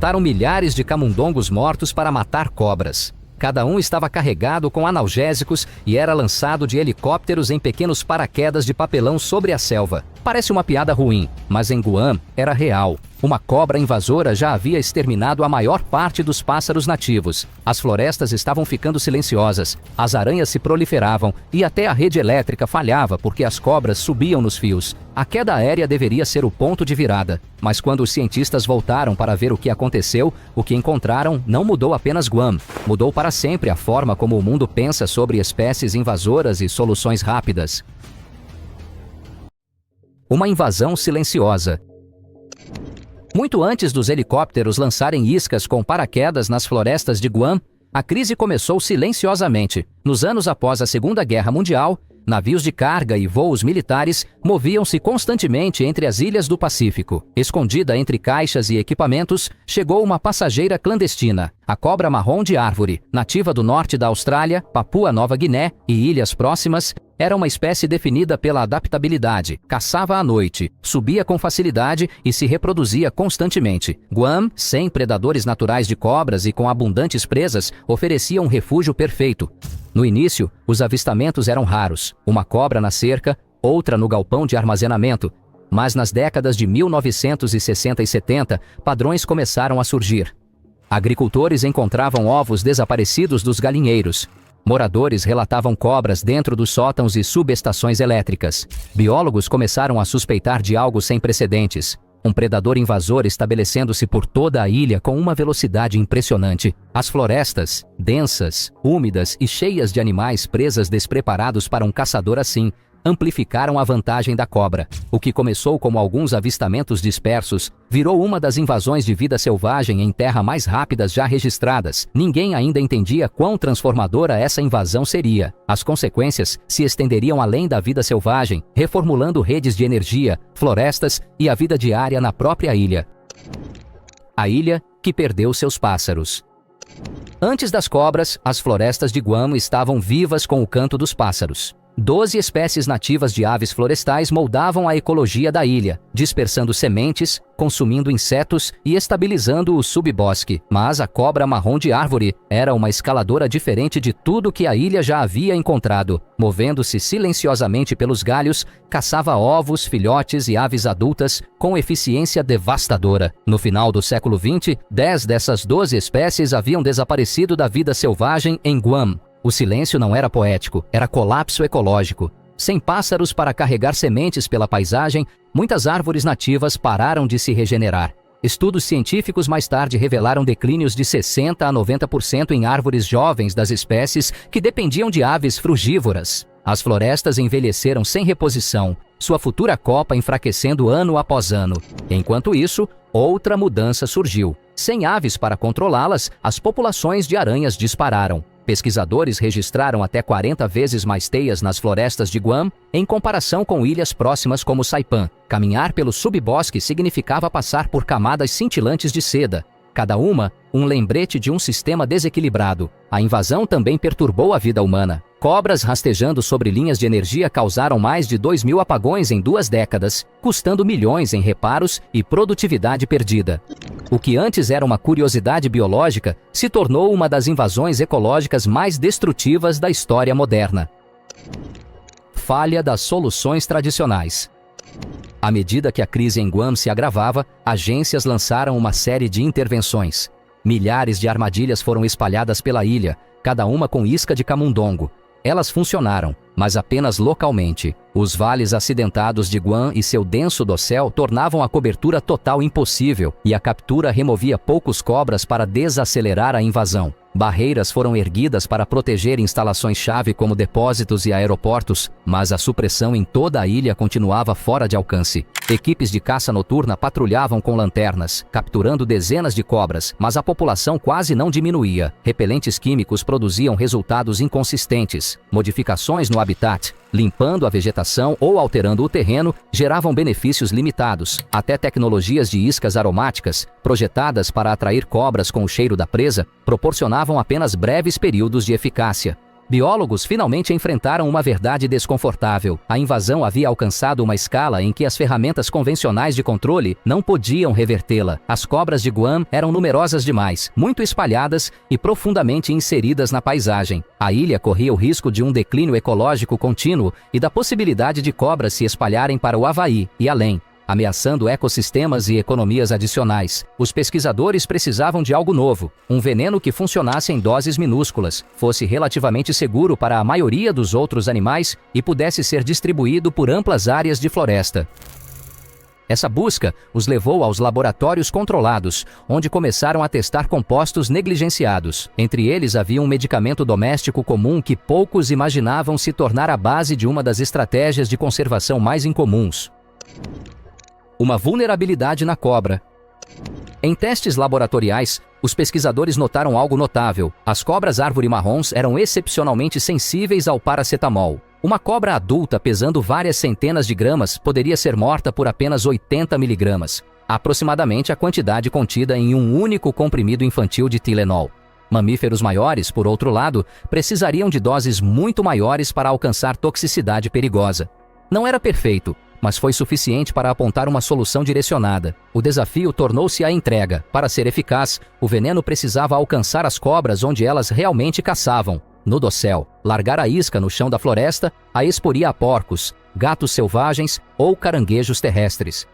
Taram milhares de camundongos mortos para matar cobras. Cada um estava carregado com analgésicos e era lançado de helicópteros em pequenos paraquedas de papelão sobre a selva. Parece uma piada ruim, mas em Guam era real. Uma cobra invasora já havia exterminado a maior parte dos pássaros nativos. As florestas estavam ficando silenciosas, as aranhas se proliferavam e até a rede elétrica falhava porque as cobras subiam nos fios. A queda aérea deveria ser o ponto de virada, mas quando os cientistas voltaram para ver o que aconteceu, o que encontraram não mudou apenas Guam, mudou para sempre a forma como o mundo pensa sobre espécies invasoras e soluções rápidas. Uma invasão silenciosa. Muito antes dos helicópteros lançarem iscas com paraquedas nas florestas de Guam, a crise começou silenciosamente. Nos anos após a Segunda Guerra Mundial, navios de carga e voos militares moviam-se constantemente entre as ilhas do Pacífico. Escondida entre caixas e equipamentos, chegou uma passageira clandestina, a cobra marrom de árvore, nativa do norte da Austrália, Papua Nova Guiné e ilhas próximas. Era uma espécie definida pela adaptabilidade, caçava à noite, subia com facilidade e se reproduzia constantemente. Guam, sem predadores naturais de cobras e com abundantes presas, oferecia um refúgio perfeito. No início, os avistamentos eram raros, uma cobra na cerca, outra no galpão de armazenamento. Mas nas décadas de 1960 e 70, padrões começaram a surgir. Agricultores encontravam ovos desaparecidos dos galinheiros. Moradores relatavam cobras dentro dos sótãos e subestações elétricas. Biólogos começaram a suspeitar de algo sem precedentes. Um predador invasor estabelecendo-se por toda a ilha com uma velocidade impressionante. As florestas, densas, úmidas e cheias de animais presas despreparados para um caçador assim, amplificaram a vantagem da cobra. O que começou como alguns avistamentos dispersos, virou uma das invasões de vida selvagem em terra mais rápidas já registradas. Ninguém ainda entendia quão transformadora essa invasão seria. As consequências se estenderiam além da vida selvagem, reformulando redes de energia, florestas e a vida diária na própria ilha. A ilha que perdeu seus pássaros. Antes das cobras, as florestas de Guam estavam vivas com o canto dos pássaros. 12 espécies nativas de aves florestais moldavam a ecologia da ilha, dispersando sementes, consumindo insetos e estabilizando o subbosque. Mas a cobra marrom de árvore era uma escaladora diferente de tudo que a ilha já havia encontrado. Movendo-se silenciosamente pelos galhos, caçava ovos, filhotes e aves adultas com eficiência devastadora. No final do século XX, 10 dessas 12 espécies haviam desaparecido da vida selvagem em Guam. O silêncio não era poético, era colapso ecológico. Sem pássaros para carregar sementes pela paisagem, muitas árvores nativas pararam de se regenerar. Estudos científicos mais tarde revelaram declínios de 60% a 90% em árvores jovens das espécies que dependiam de aves frugívoras. As florestas envelheceram sem reposição, sua futura copa enfraquecendo ano após ano. Enquanto isso, outra mudança surgiu. Sem aves para controlá-las, as populações de aranhas dispararam. Pesquisadores registraram até 40 vezes mais teias nas florestas de Guam em comparação com ilhas próximas como Saipan. Caminhar pelo subbosque significava passar por camadas cintilantes de seda, cada uma um lembrete de um sistema desequilibrado. A invasão também perturbou a vida humana. Cobras rastejando sobre linhas de energia causaram mais de 2.000 apagões em 2 décadas, custando milhões em reparos e produtividade perdida. O que antes era uma curiosidade biológica se tornou uma das invasões ecológicas mais destrutivas da história moderna. Falha das soluções tradicionais. À medida que a crise em Guam se agravava, agências lançaram uma série de intervenções. Milhares de armadilhas foram espalhadas pela ilha, cada uma com isca de camundongo. Elas funcionaram, mas apenas localmente. Os vales acidentados de Guam e seu denso dossel tornavam a cobertura total impossível, e a captura removia poucos cobras para desacelerar a invasão. Barreiras foram erguidas para proteger instalações-chave como depósitos e aeroportos, mas a supressão em toda a ilha continuava fora de alcance. Equipes de caça noturna patrulhavam com lanternas, capturando dezenas de cobras, mas a população quase não diminuía. Repelentes químicos produziam resultados inconsistentes. Modificações no habitat, limpando a vegetação ou alterando o terreno, geravam benefícios limitados. Até tecnologias de iscas aromáticas, projetadas para atrair cobras com o cheiro da presa, proporcionavam apenas breves períodos de eficácia. Biólogos finalmente enfrentaram uma verdade desconfortável. A invasão havia alcançado uma escala em que as ferramentas convencionais de controle não podiam revertê-la. As cobras de Guam eram numerosas demais, muito espalhadas e profundamente inseridas na paisagem. A ilha corria o risco de um declínio ecológico contínuo e da possibilidade de cobras se espalharem para o Havaí e além, ameaçando ecossistemas e economias adicionais. Os pesquisadores precisavam de algo novo, um veneno que funcionasse em doses minúsculas, fosse relativamente seguro para a maioria dos outros animais e pudesse ser distribuído por amplas áreas de floresta. Essa busca os levou aos laboratórios controlados, onde começaram a testar compostos negligenciados. Entre eles havia um medicamento doméstico comum que poucos imaginavam se tornar a base de uma das estratégias de conservação mais incomuns: uma vulnerabilidade na cobra. Em testes laboratoriais, os pesquisadores notaram algo notável. As cobras árvore-marrons eram excepcionalmente sensíveis ao paracetamol. Uma cobra adulta pesando várias centenas de gramas poderia ser morta por apenas 80 miligramas, aproximadamente a quantidade contida em um único comprimido infantil de Tylenol. Mamíferos maiores, por outro lado, precisariam de doses muito maiores para alcançar toxicidade perigosa. Não era perfeito, mas foi suficiente para apontar uma solução direcionada. O desafio tornou-se a entrega. Para ser eficaz, o veneno precisava alcançar as cobras onde elas realmente caçavam, no dossel. Largar a isca no chão da floresta a exporia a porcos, gatos selvagens ou caranguejos terrestres.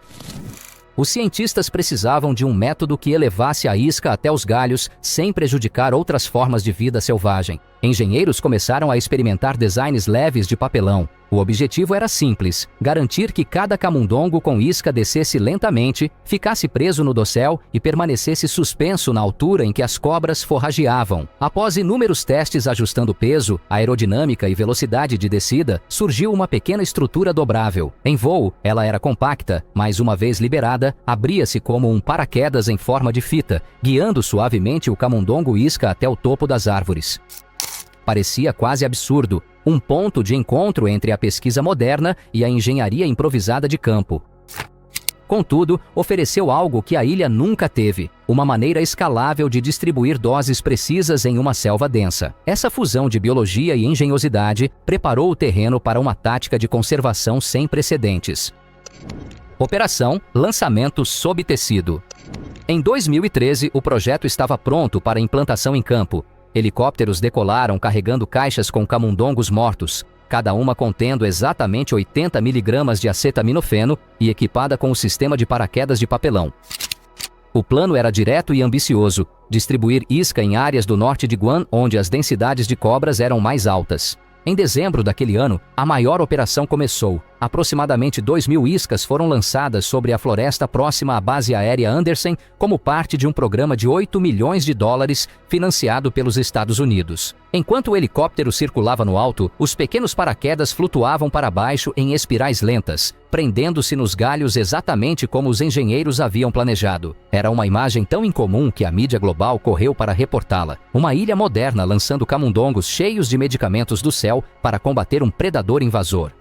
Os cientistas precisavam de um método que elevasse a isca até os galhos sem prejudicar outras formas de vida selvagem. Engenheiros começaram a experimentar designs leves de papelão. O objetivo era simples: garantir que cada camundongo com isca descesse lentamente, ficasse preso no dossel e permanecesse suspenso na altura em que as cobras forrageavam. Após inúmeros testes ajustando peso, aerodinâmica e velocidade de descida, surgiu uma pequena estrutura dobrável. Em voo, ela era compacta, mas uma vez liberada, abria-se como um paraquedas em forma de fita, guiando suavemente o camundongo isca até o topo das árvores. Parecia quase absurdo, um ponto de encontro entre a pesquisa moderna e a engenharia improvisada de campo. Contudo, ofereceu algo que a ilha nunca teve: uma maneira escalável de distribuir doses precisas em uma selva densa. Essa fusão de biologia e engenhosidade preparou o terreno para uma tática de conservação sem precedentes. Operação Lançamento sob tecido. Em 2013, o projeto estava pronto para implantação em campo. Helicópteros decolaram carregando caixas com camundongos mortos, cada uma contendo exatamente 80 miligramas de acetaminofeno e equipada com o sistema de paraquedas de papelão. O plano era direto e ambicioso: distribuir isca em áreas do norte de Guam onde as densidades de cobras eram mais altas. Em dezembro daquele ano, a maior operação começou. Aproximadamente 2.000 iscas foram lançadas sobre a floresta próxima à base aérea Andersen como parte de um programa de $8 milhões financiado pelos Estados Unidos. Enquanto o helicóptero circulava no alto, os pequenos paraquedas flutuavam para baixo em espirais lentas, prendendo-se nos galhos exatamente como os engenheiros haviam planejado. Era uma imagem tão incomum que a mídia global correu para reportá-la. Uma ilha moderna lançando camundongos cheios de medicamentos do céu para combater um predador invasor.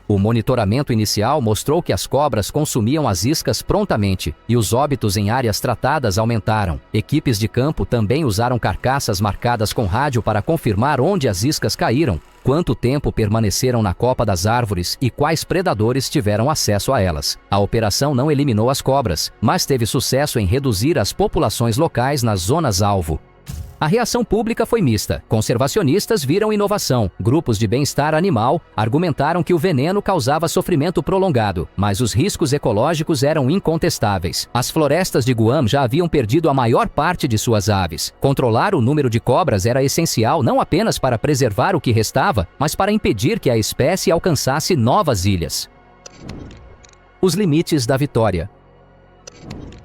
O monitoramento inicial mostrou que as cobras consumiam as iscas prontamente e os óbitos em áreas tratadas aumentaram. Equipes de campo também usaram carcaças marcadas com rádio para confirmar onde as iscas caíram, quanto tempo permaneceram na copa das árvores e quais predadores tiveram acesso a elas. A operação não eliminou as cobras, mas teve sucesso em reduzir as populações locais nas zonas-alvo. A reação pública foi mista. Conservacionistas viram inovação. Grupos de bem-estar animal argumentaram que o veneno causava sofrimento prolongado, mas os riscos ecológicos eram incontestáveis. As florestas de Guam já haviam perdido a maior parte de suas aves. Controlar o número de cobras era essencial não apenas para preservar o que restava, mas para impedir que a espécie alcançasse novas ilhas. Os limites da vitória.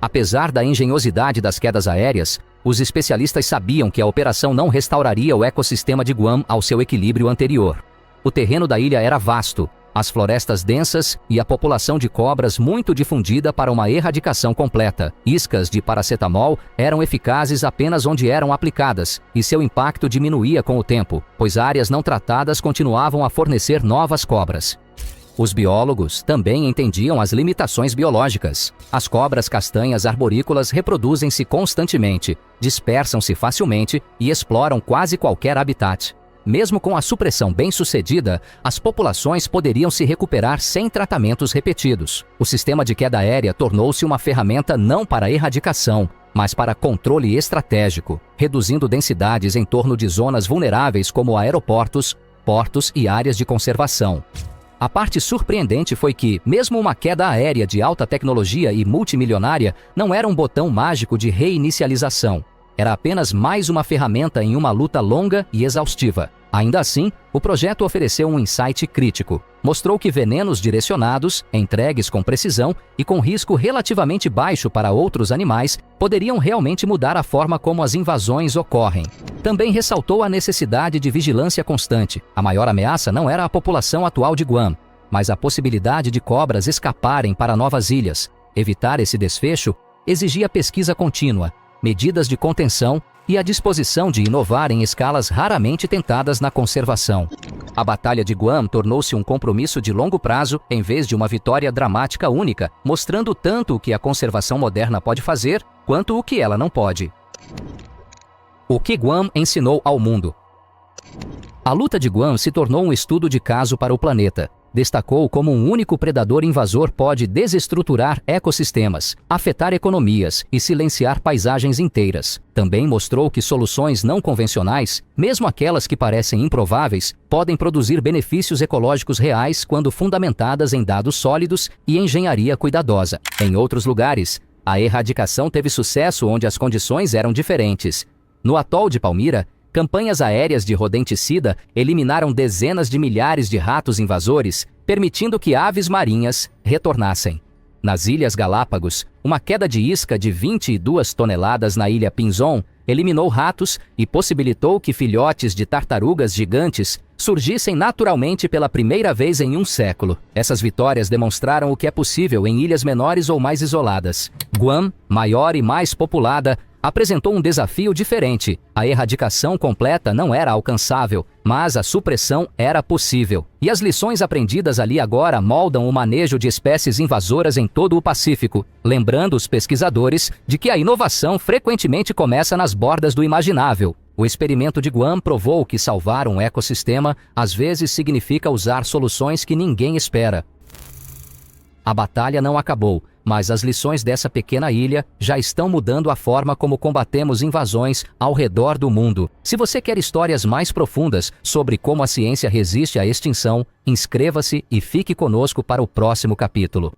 Apesar da engenhosidade das quedas aéreas, os especialistas sabiam que a operação não restauraria o ecossistema de Guam ao seu equilíbrio anterior. O terreno da ilha era vasto, as florestas densas e a população de cobras muito difundida para uma erradicação completa. Iscas de paracetamol eram eficazes apenas onde eram aplicadas, e seu impacto diminuía com o tempo, pois áreas não tratadas continuavam a fornecer novas cobras. Os biólogos também entendiam as limitações biológicas. As cobras castanhas arborícolas reproduzem-se constantemente, dispersam-se facilmente e exploram quase qualquer habitat. mesmo com a supressão bem-sucedida, as populações poderiam se recuperar sem tratamentos repetidos. O sistema de queda aérea tornou-se uma ferramenta não para erradicação, mas para controle estratégico, reduzindo densidades em torno de zonas vulneráveis como aeroportos, portos e áreas de conservação. A parte surpreendente foi que, mesmo uma queda aérea de alta tecnologia e multimilionária, não era um botão mágico de reinicialização. Era apenas mais uma ferramenta em uma luta longa e exaustiva. Ainda assim, o projeto ofereceu um insight crítico. Mostrou que venenos direcionados, entregues com precisão e com risco relativamente baixo para outros animais, poderiam realmente mudar a forma como as invasões ocorrem. Também ressaltou a necessidade de vigilância constante. A maior ameaça não era a população atual de Guam, mas a possibilidade de cobras escaparem para novas ilhas. Evitar esse desfecho exigia pesquisa contínua, medidas de contenção e a disposição de inovar em escalas raramente tentadas na conservação. A Batalha de Guam tornou-se um compromisso de longo prazo em vez de uma vitória dramática única, mostrando tanto o que a conservação moderna pode fazer, quanto o que ela não pode. O que Guam ensinou ao mundo? A luta de Guam se tornou um estudo de caso para o planeta. Destacou como um único predador invasor pode desestruturar ecossistemas, afetar economias e silenciar paisagens inteiras. Também mostrou que soluções não convencionais, mesmo aquelas que parecem improváveis, podem produzir benefícios ecológicos reais quando fundamentadas em dados sólidos e engenharia cuidadosa. Em outros lugares, a erradicação teve sucesso onde as condições eram diferentes. No atol de Palmyra, campanhas aéreas de rodenticida eliminaram dezenas de milhares de ratos invasores, permitindo que aves marinhas retornassem. Nas Ilhas Galápagos, uma queda de isca de 22 toneladas na ilha Pinzon eliminou ratos e possibilitou que filhotes de tartarugas gigantes surgissem naturalmente pela primeira vez em um século. Essas vitórias demonstraram o que é possível em ilhas menores ou mais isoladas. Guam, maior e mais populada, apresentou um desafio diferente. A erradicação completa não era alcançável, mas a supressão era possível. E as lições aprendidas ali agora moldam o manejo de espécies invasoras em todo o Pacífico, lembrando os pesquisadores de que a inovação frequentemente começa nas bordas do imaginável. O experimento de Guam provou que salvar um ecossistema às vezes significa usar soluções que ninguém espera. A batalha não acabou, mas as lições dessa pequena ilha já estão mudando a forma como combatemos invasões ao redor do mundo. Se você quer histórias mais profundas sobre como a ciência resiste à extinção, inscreva-se e fique conosco para o próximo capítulo.